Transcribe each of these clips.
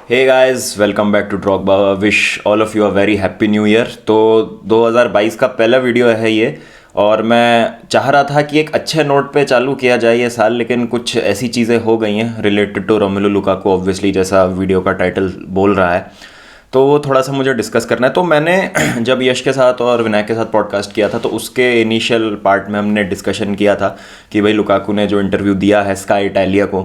Hey guys, welcome back to Drogba. Wish all of you a very happy new year. तो 2022 का पहला video है ये, और मैं चाह रहा था कि एक अच्छे नोट पे चालू किया जाए ये साल, लेकिन कुछ ऐसी चीज़ें हो गई हैं related to Romelu Lukaku, obviously जैसा वीडियो का टाइटल बोल रहा है। तो वो थोड़ा सा मुझे डिस्कस करना है। तो मैंने जब यश के साथ और विनायक के साथ पॉडकास्ट किया था, तो उसके इनिशियल पार्ट में हमने डिस्कशन किया था कि भाई लुकाकू ने जो इंटरव्यू दिया है स्काई इटालिया को,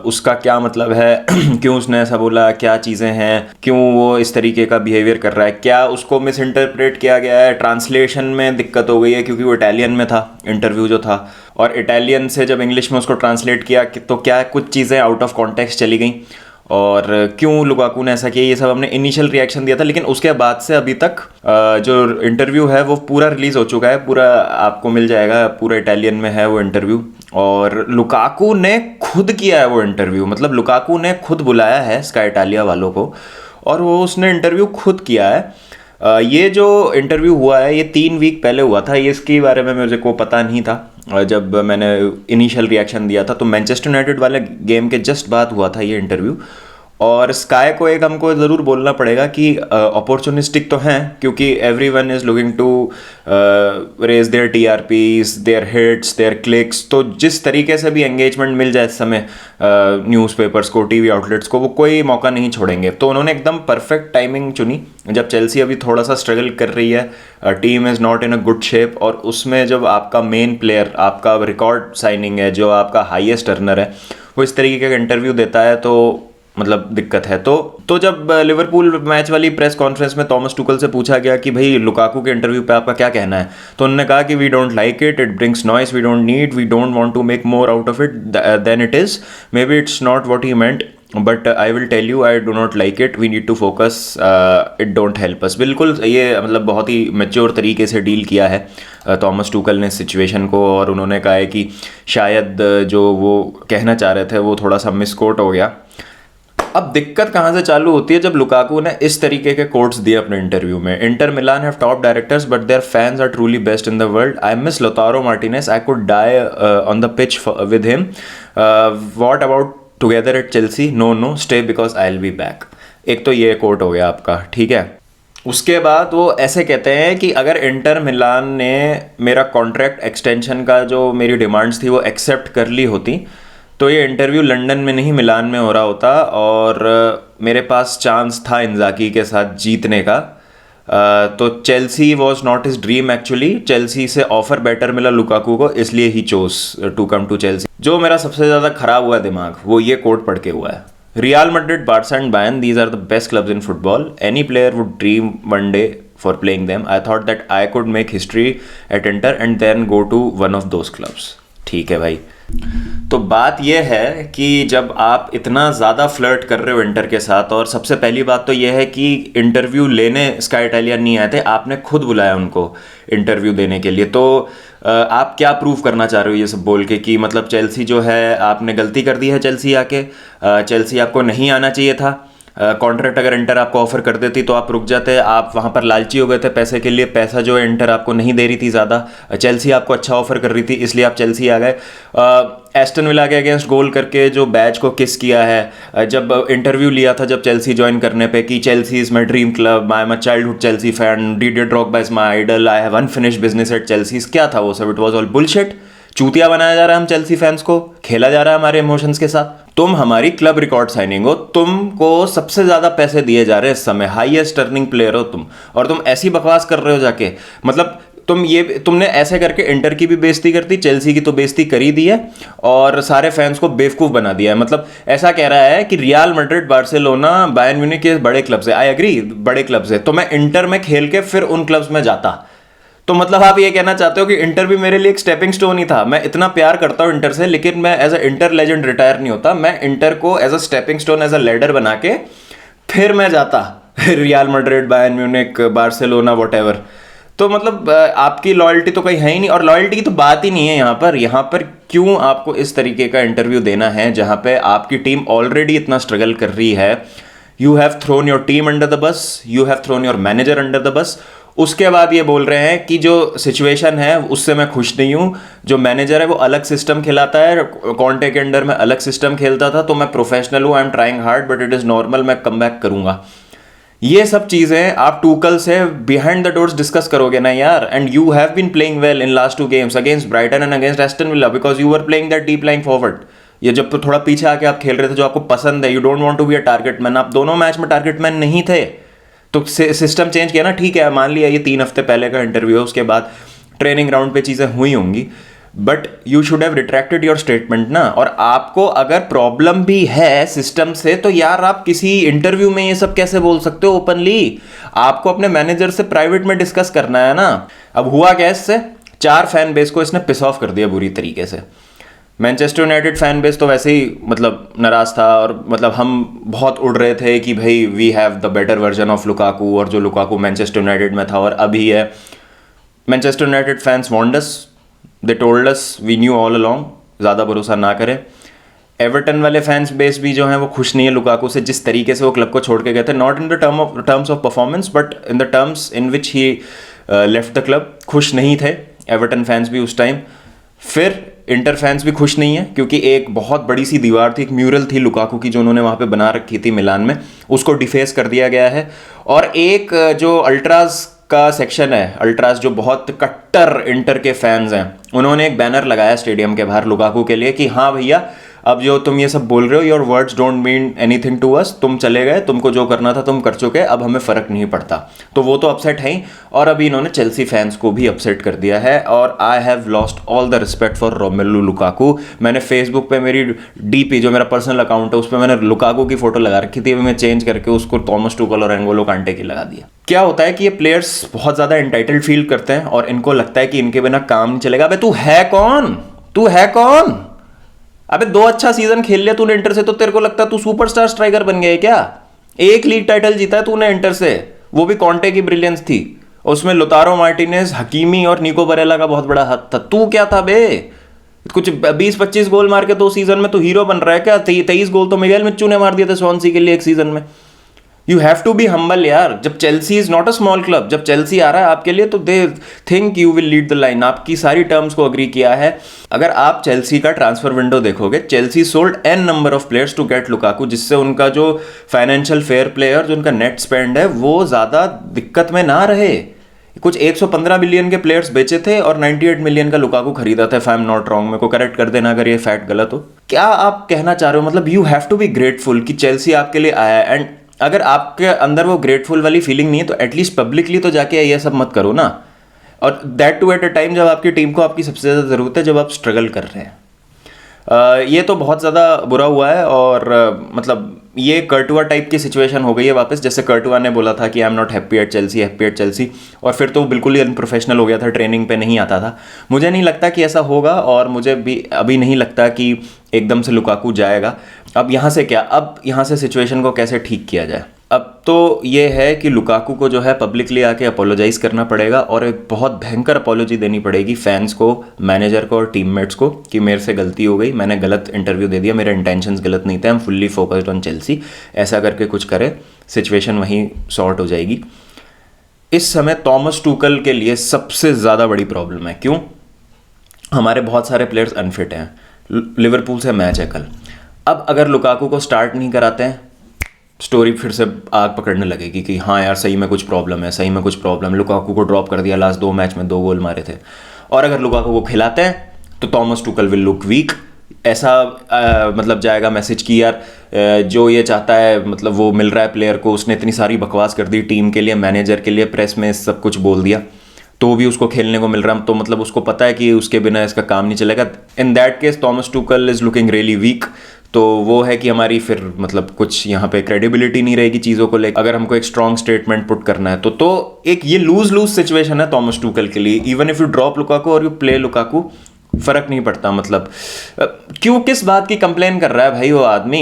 उसका क्या मतलब है, क्यों उसने ऐसा बोला, क्या चीज़ें हैं, क्यों वो इस तरीके का बिहेवियर कर रहा है, क्या उसको मिस इंटरप्रेट किया गया है, ट्रांसलेशन में दिक्कत हो गई है क्योंकि वो इटालियन में था इंटरव्यू जो था, और इटालियन से जब इंग्लिश में उसको ट्रांसलेट किया तो क्या कुछ चीज़ें आउट ऑफ कॉन्टेक्स्ट चली गई, और क्यों लुकाकू ने ऐसा किया, ये सब हमने इनिशियल रिएक्शन दिया था। लेकिन उसके बाद से अभी तक जो इंटरव्यू है वो पूरा रिलीज़ हो चुका है, पूरा आपको मिल जाएगा, पूरा इटालियन में है वो इंटरव्यू। और लुकाकू ने खुद किया है वो इंटरव्यू, मतलब लुकाकू ने खुद बुलाया है स्काई इटालिया वालों को, और वो उसने इंटरव्यू खुद किया है। ये जो इंटरव्यू हुआ है ये 3 वीक पहले हुआ था, ये इसके बारे में मुझे को पता नहीं था। जब मैंने इनिशियल रिएक्शन दिया था तो मैनचेस्टर यूनाइटेड वाले गेम के जस्ट बाद हुआ था ये इंटरव्यू। और स्काई को एक हमको ज़रूर बोलना पड़ेगा कि अपॉर्चुनिस्टिक तो हैं, क्योंकि every one is looking to raise their TRPs, their hits, their clicks. तो जिस तरीके से भी एंगेजमेंट मिल जाए इस समय न्यूज़पेपर्स को, टीवी आउटलेट्स को, वो कोई मौका नहीं छोड़ेंगे। तो उन्होंने एकदम परफेक्ट टाइमिंग चुनी जब चेल्सी अभी थोड़ा सा स्ट्रगल कर रही है, team is not in a good shape, और उसमें जब आपका मेन प्लेयर, आपका रिकॉर्ड साइनिंग है, जो आपका हाईएस्ट अर्नर है, वो इस तरीके का इंटरव्यू देता है तो मतलब दिक्कत है। तो जब लिवरपूल मैच वाली प्रेस कॉन्फ्रेंस में थॉमस टुकल से पूछा गया कि भाई लुकाकू के इंटरव्यू पे आपका क्या कहना है, तो उन्होंने कहा कि we don't like it, it brings noise, we don't want to make more out of it than it is, maybe it's not what he meant, but I will tell you I do not like it, we need to focus, it don't help us. बिल्कुल ये मतलब बहुत ही mature तरीके से deal किया है Thomas Tuchel ने situation को, और उन्होंने कहा है कि शायद जो वो कहना चाह रहे थे वो थोड़ा सा मिसकोट हो गया। अब दिक्कत कहाँ से चालू होती है, जब लुकाकू ने इस तरीके के कोट्स दिए अपने इंटरव्यू में। Inter Milan have top directors but their fans are truly best in the world, I miss Lautaro Martinez, I could die on the pitch with him, what about together at Chelsea, no stay because I will be back. एक तो ये coat हो गया आपका, ठीक है। उसके बाद वो ऐसे कहते हैं कि अगर इंटर मिलान ने मेरा कॉन्ट्रैक्ट एक्सटेंशन का जो मेरी डिमांड्स थी वो एक्सेप्ट कर ली होती तो ये इंटरव्यू लंदन में नहीं मिलान में हो रहा होता, और मेरे पास चांस था इंजाकी के साथ जीतने का। तो Chelsea was not his dream actually, Chelsea से ऑफर बेटर मिला लुकाकू को, इसलिए ही chose to come to Chelsea. जो मेरा सबसे ज़्यादा खराब हुआ दिमाग वो ये कोट पढ़ के हुआ है। Real Madrid, Barca and Bayern, these are the best clubs in football, any player would dream one day for playing them, I thought that I could make history at Inter and then go to one of those clubs. ठीक है भाई, तो बात यह है कि जब आप इतना ज़्यादा फ्लर्ट कर रहे हो इंटर के साथ, और सबसे पहली बात तो यह है कि इंटरव्यू लेने स्काई इटालिया नहीं आए थे, आपने खुद बुलाया उनको इंटरव्यू देने के लिए। तो आप क्या प्रूव करना चाह रहे हो ये सब बोल के कि मतलब चेल्सी जो है, आपने गलती कर दी है चेल्सी आके, चेल्सी आपको नहीं आना चाहिए था, कॉन्ट्रैक्ट अगर इंटर आपको ऑफर कर देती तो आप रुक जाते, आप वहाँ पर लालची हो गए थे पैसे के लिए, पैसा जो है इंटर आपको नहीं दे रही थी ज़्यादा, चेल्सी आपको अच्छा ऑफर कर रही थी इसलिए आप चेल्सी आ गए। एस्टन विला के अगेंस्ट गोल करके जो बैच को किस किया है, जब इंटरव्यू लिया था जब चेल्सी ज्वाइन करने पे कि Chelsea is my dream club, I am a childhood Chelsea fan, Didier Drogba is my idol, I have unfinished business at Chelsea, क्या था वो सब? It was all bullshit. चूतिया बनाया जा रहा है हम चेल्सी फैंस को, खेला जा रहा है हमारे इमोशंस के साथ। तुम हमारी क्लब रिकॉर्ड साइनिंग हो, तुमको सबसे ज्यादा पैसे दिए जा रहे हैं इस समय, हाईएस्ट अर्निंग प्लेयर हो तुम, और तुम ऐसी बकवास कर रहे हो जाके। मतलब तुमने ऐसे करके इंटर की भी बेइज्जती कर दी, चेल्सी की तो बेइज्जती कर ही दी है, और सारे फैंस को बेवकूफ बना दिया है। मतलब ऐसा कह रहा है कि real Madrid, Barcelona, Bayern Munich के बड़े क्लब्स है, आई एग्री बड़े क्लब्स है, तो मैं इंटर में खेल के फिर उन क्लब्स में जाता। तो मतलब आप ये कहना चाहते हो कि इंटर भी मेरे लिए एक स्टेपिंग स्टोन ही था। मैं इतना प्यार करता हूँ इंटर से, लेकिन मैं as a Inter legend retire नहीं होता, मैं इंटर को as a stepping stone, as a ladder बना के फिर मैं जाता Real Madrid, Bayern Munich, Barcelona, whatever. तो मतलब आपकी लॉयल्टी तो कहीं है ही नहीं, और लॉयल्टी की तो बात ही नहीं है यहाँ पर। यहाँ पर क्यों आपको इस तरीके का इंटरव्यू देना है जहाँ पे आपकी टीम ऑलरेडी इतना स्ट्रगल कर रही है? You have thrown your team under the bus, you have thrown your manager under the bus, उसके बाद ये बोल रहे हैं कि जो सिचुएशन है उससे मैं खुश नहीं हूँ, जो मैनेजर है वो अलग सिस्टम खिलाता है, कॉन्टे के अंडर में अलग सिस्टम खेलता था, तो मैं प्रोफेशनल हूँ, आई am trying hard but it is normal, मैं कम बैक करूँगा। ये सब चीज़ें आप टूकल से बिहाइंड द डोर्स डिस्कस करोगे ना यार। And you have been playing well in last 2 games against Brighton and against Aston Villa because you were playing that deep line forward. ये जब तो थोड़ा पीछे आके आप खेल रहे थे जो आपको पसंद है, you don't want to be a target man, आप दोनों मैच में टारगेट मैन नहीं थे, तो सिस्टम चेंज किया ना। ठीक है, मान लिया ये 3 हफ्ते पहले का इंटरव्यू है, उसके बाद ट्रेनिंग ग्राउंड पे चीज़ें हुई होंगी, but you should have retracted your statement ना। और आपको अगर प्रॉब्लम भी है सिस्टम से तो यार आप किसी इंटरव्यू में ये सब कैसे बोल सकते हो ओपनली? आपको अपने मैनेजर से प्राइवेट में डिस्कस करना है ना। अब हुआ क्या इससे, 4 फैन बेस को इसने पिस ऑफ कर दिया बुरी तरीके से। मैनचेस्टर यूनाइटेड फैन बेस तो वैसे ही मतलब नाराज था, और मतलब हम बहुत उड़ रहे थे कि भाई we have the better version of Lukaku, और जो लुकाकू मैनचेस्टर यूनाइटेड में था और अभी है। Manchester United fans want us, they told us, we knew all along, ज़्यादा भरोसा ना करें। एवर्टन वाले फैंस बेस भी जो हैं वो खुश नहीं है लुकाकू से, जिस तरीके से वो क्लब को छोड़ के गए थे, not in the terms of performance but in the terms in which he left the club. खुश नहीं थे एवर्टन फैंस भी उस टाइम। फिर इंटर फैंस भी खुश नहीं है क्योंकि एक बहुत बड़ी सी दीवार थी, एक म्यूरल थी लुकाकू की जो उन्होंने वहाँ पे बना रखी थी मिलान में, उसको डिफेस कर दिया गया है। और एक जो अल्ट्रास का सेक्शन है, अल्ट्रास जो बहुत कट्टर इंटर के फैंस हैं, उन्होंने एक बैनर लगाया स्टेडियम के बाहर लुकाकू के लिए कि हाँ भैया अब जो तुम ये सब बोल रहे हो, your words don't mean anything to us, तुम चले गए, तुमको जो करना था तुम कर चुके, अब हमें फ़र्क नहीं पड़ता। तो वो तो अपसेट है ही, और अभी इन्होंने चेल्सी फैंस को भी अपसेट कर दिया है। और आई have lost all the respect for Romelu Lukaku. मैंने फेसबुक पे मेरी डीपी जो मेरा पर्सनल अकाउंट है उस पर मैंने लुकाकू की फोटो लगा रखी थी, अभी मैं चेंज करके उसको थॉमस टुकल और एंगोलो कांटे की लगा दिया। क्या होता है कि ये प्लेयर्स बहुत ज़्यादा एंटाइटल्ड फील करते हैं और इनको लगता है कि इनके बिना काम नहीं चलेगा। अबे तू है कौन, तू है कौन? अबे 2 अच्छा सीजन खेल लिया तूने इंटर से तो तेरे को लगता है तू सुपरस्टार स्ट्राइकर बन गया है क्या? एक लीग टाइटल जीता है तूने इंटर से, वो भी कॉन्टे की ब्रिलियंस थी, उसमें लोतारो मार्टिनेज, हकीमी और निको बरेला का बहुत बड़ा हाथ था। तू क्या था बे? कुछ 20-25 गोल मार के 2 सीजन में तू हीरो बन रहा है क्या? 23 गोल तो मिगेल मिच्चू ने मार दिए थे स्वॉन्सी के लिए एक सीजन में। You have to be humble यार। जब Chelsea is not a small club, जब चेल्सी आ रहा है आपके लिए तो they think you will lead the line, आपकी सारी टर्म्स को अग्री किया है। अगर आप चेल्सी का ट्रांसफर विंडो देखोगे, Chelsea sold an number of players to get Lukaku, जिससे उनका जो फाइनेंशियल फेयर प्ले और जो उनका नेट स्पेंड है वो ज़्यादा दिक्कत में ना रहे। कुछ 115 बिलियन के प्लेयर्स बेचे थे और 98 मिलियन का लुकाकू खरीदा था, if I am not wrong. मेरे को करेक्ट कर देना अगर ये फैक्ट गलत हो। क्या आप कहना चाह रहे हो? मतलब you have to be grateful कि चेल्सी आपके लिए आया है। एंड अगर आपके अंदर वो ग्रेटफुल वाली फीलिंग नहीं है तो एटलीस्ट पब्लिकली तो जाके ये सब मत करो ना, और that too at a time जब आपकी टीम को आपकी सबसे ज़्यादा ज़रूरत है, जब आप स्ट्रगल कर रहे हैं। ये तो बहुत ज़्यादा बुरा हुआ है। और मतलब ये कर्टुआ टाइप की सिचुएशन हो गई है वापस, जैसे कर्टुआ ने बोला था कि I am not happy at Chelsea, और फिर तो वो बिल्कुल ही अनप्रोफेशनल हो गया था, ट्रेनिंग पे नहीं आता था। मुझे नहीं लगता कि ऐसा होगा, और मुझे भी अभी नहीं लगता कि एकदम से लुकाकू जाएगा। अब यहाँ से क्या, अब यहाँ से सिचुएशन को कैसे ठीक किया जाए? अब तो ये है कि लुकाकू को जो है पब्लिकली आके अपोलोजाइज़ करना पड़ेगा, और एक बहुत भयंकर अपोलॉजी देनी पड़ेगी फैंस को, मैनेजर को और टीममेट्स को कि मेरे से गलती हो गई, मैंने गलत इंटरव्यू दे दिया, मेरे इंटेंशंस गलत नहीं थे, I am fully focused on Chelsea. ऐसा करके कुछ करे, सिचुएशन वहीं सॉर्ट हो जाएगी। इस समय थॉमस टूकल के लिए सबसे ज़्यादा बड़ी प्रॉब्लम है। क्यों? हमारे बहुत सारे प्लेयर्स अनफिट हैं। लिवरपूल से मैच है कल, अब अगर लुकाकू को स्टार्ट नहीं कराते हैं, स्टोरी फिर से आग पकड़ने लगेगी कि हाँ यार सही में कुछ प्रॉब्लम है, सही में कुछ प्रॉब्लम। लुकाकू को ड्रॉप कर दिया, लास्ट 2 मैच में 2 गोल मारे थे। और अगर लुकाकू को खिलाते हैं तो Thomas Tuchel will look weak. ऐसा मतलब जाएगा मैसेज कि यार जो ये चाहता है मतलब वो मिल रहा है प्लेयर को। उसने इतनी सारी बकवास कर दी टीम के लिए, मैनेजर के लिए, प्रेस में सब कुछ बोल दिया, तो भी उसको खेलने को मिल रहा है, तो मतलब उसको पता है कि उसके बिना इसका काम नहीं चलेगा। In that case Thomas Tuchel is looking really weak. तो वो है कि हमारी फिर मतलब कुछ यहाँ पे क्रेडिबिलिटी नहीं रहेगी चीज़ों को लेकर, अगर हमको एक स्ट्रॉन्ग स्टेटमेंट पुट करना है तो एक ये लूज सिचुएशन है थॉमस टुकल के लिए। Even if you drop Lukaku और यू प्ले लुकाकू, फर्क नहीं पड़ता। मतलब क्यों, किस बात की कंप्लेन कर रहा है भाई वो आदमी?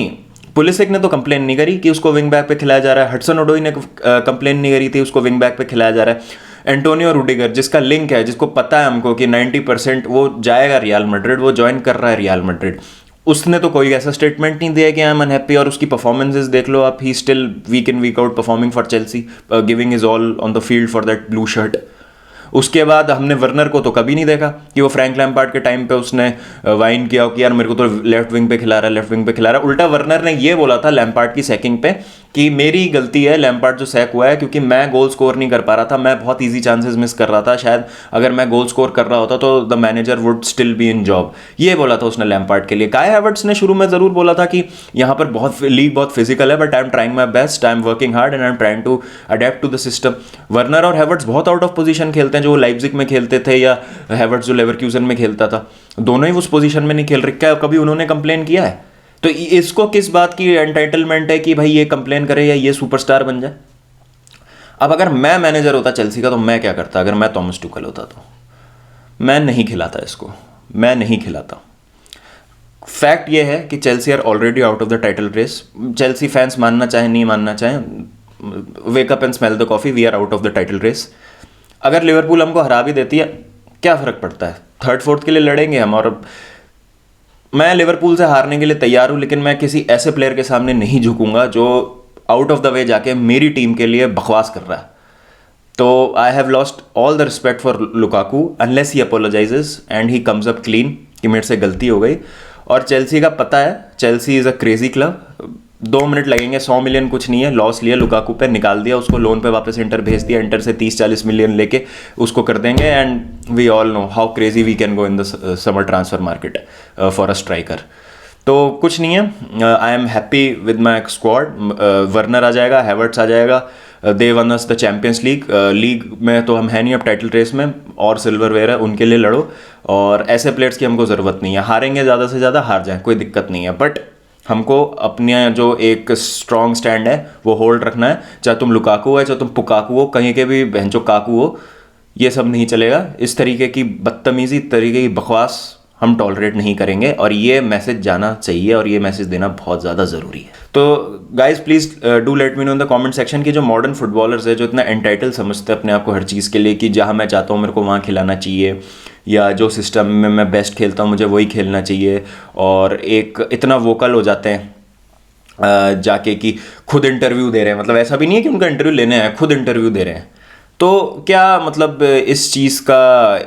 पुलिसिक ने तो कंप्लेन नहीं करी कि उसको विंग बैक पे खिलाया जा रहा है, हडसन ओडोई ने कंप्लेन नहीं करी थी उसको विंग बैक पे खिलाया जा रहा है। एंटोनियो रूडिगर जिसका लिंक है, जिसको पता है हमको कि 90% वो जाएगा रियल मैड्रिड, वो ज्वाइन कर रहा है रियल मैड्रिड, उसने तो कोई ऐसा स्टेटमेंट नहीं दिया कि आई एम अनहैप्पी, और उसकी परफॉर्मेंसेज देख लो आप, he still week in week out performing for Chelsea, giving his all on the field for that blue shirt. उसके बाद हमने वर्नर को तो कभी नहीं देखा कि वो फ्रैंक लैम्पार्ड के टाइम पे उसने वाइन किया कि यार मेरे को तो लेफ्ट विंग पे खिला रहा है, लेफ्ट विंग पे खिला रहा है। उल्टा वर्नर ने ये बोला था लैम्पार्ड की सैकिंग पे कि मेरी गलती है लैम्पार्ड जो सैक हुआ है, क्योंकि मैं गोल स्कोर नहीं कर पा रहा था, मैं बहुत ईजी चांसेस मिस कर रहा था, शायद अगर मैं गोल स्कोर कर रहा होता तो the manager would still be in job. ये बोला था उसने लैम्पार्ड के लिए। काय हैवर्ट्स ने शुरू में ज़रूर बोला था कि यहाँ पर लीग बहुत फिजिकल है, but I am trying my best, I am working hard and I am trying to adapt to the system. Werner और हैवर्ट्स बहुत आउट ऑफ पोजीशन खेलते हैं, जो लाइप्जिग में खेलते थे या हैवर्ट्स जो लेवरक्यूजन में खेलता था, दोनों ही उस पोजीशन में नहीं खेल रहे। क्या कभी उन्होंने कंप्लेन किया है? तो इसको किस बात की एंटाइटलमेंट है कि भाई ये कंप्लेन करे या ये सुपरस्टार बन जाए? अब अगर मैं मैनेजर होता चेल्सी का तो मैं क्या करता? अगर मैं थॉमस टुकल होता तो मैं नहीं खिलाता इसको, मैं नहीं खिलाता। फैक्ट ये है कि Chelsea are already out of the title race. Chelsea fans मानना चाहे नहीं मानना चाहे, wake up and smell the coffee, we are out of the title race. अगर लिवरपूल हमको हरा भी देती है, क्या फ़र्क पड़ता है? थर्ड फोर्थ के लिए लड़ेंगे हम, और मैं लिवरपूल से हारने के लिए तैयार हूँ, लेकिन मैं किसी ऐसे प्लेयर के सामने नहीं झुकूंगा जो आउट ऑफ द वे जाके मेरी टीम के लिए बकवास कर रहा है। तो I have lost all the respect for Lukaku unless he apologizes and he comes up clean कि मेरे से गलती हो गई। और चेल्सी का पता है, Chelsea is a crazy club. 2 minute लगेंगे, 100 मिलियन कुछ नहीं है, लॉस लिया लुकाकू पे, निकाल दिया उसको, लोन पे वापस इंटर भेज दिया, इंटर से 30-40 मिलियन लेके उसको कर देंगे। And we all know how crazy we can go in the summer transfer market for a striker. तो कुछ नहीं है, I am happy with my squad. Werner आ जाएगा, हैवर्ट्स आ जाएगा, they won us the Champions League. League में तो हम है नहीं अब टाइटल रेस में, और सिल्वरवेयर है, उनके लिए लड़ो। और ऐसे प्लेयर्स की हमको ज़रूरत नहीं है, हारेंगे ज़्यादा से ज़्यादा हार जाए, कोई दिक्कत नहीं है, बट हमको अपने जो एक स्ट्रॉन्ग स्टैंड है वो होल्ड रखना है। चाहे तुम लुकाकू है, चाहे तुम पुकाकू हो, कहीं के भी बहनचो काकू हो, ये सब नहीं चलेगा। इस तरीके की बदतमीजी, तरीके की बकवास हम टॉलरेट नहीं करेंगे, और ये मैसेज जाना चाहिए, और ये मैसेज देना बहुत ज़्यादा ज़रूरी है। तो guys please do let me know in the comment section कि जो मॉडर्न फुटबॉलर्स है, जो इतना एंटाइटल समझते हैं अपने आप को हर चीज़ के लिए कि जहाँ मैं चाहता हूँ मेरे को वहाँ खिलाना चाहिए, या जो सिस्टम में मैं बेस्ट खेलता हूँ मुझे वही खेलना चाहिए, और एक इतना वोकल हो जाते हैं जाके कि खुद इंटरव्यू दे रहे हैं। मतलब ऐसा भी नहीं है कि उनका इंटरव्यू लेने आए, खुद इंटरव्यू दे रहे हैं। तो क्या मतलब इस चीज़ का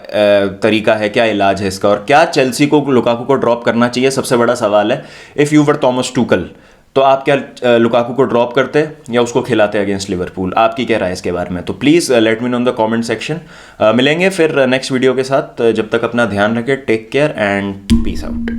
तरीका है, क्या इलाज है इसका? और क्या चेल्सी को लुकाकू को ड्रॉप करना चाहिए? सबसे बड़ा सवाल है। If you were Thomas Tuchel, तो आप क्या लुकाकू को ड्रॉप करते या उसको खिलाते अगेंस्ट लिवरपूल? आपकी क्या राय है इसके बारे में? तो please let me know in the comment section. मिलेंगे फिर नेक्स्ट वीडियो के साथ, जब तक अपना ध्यान रखें, take care and peace out.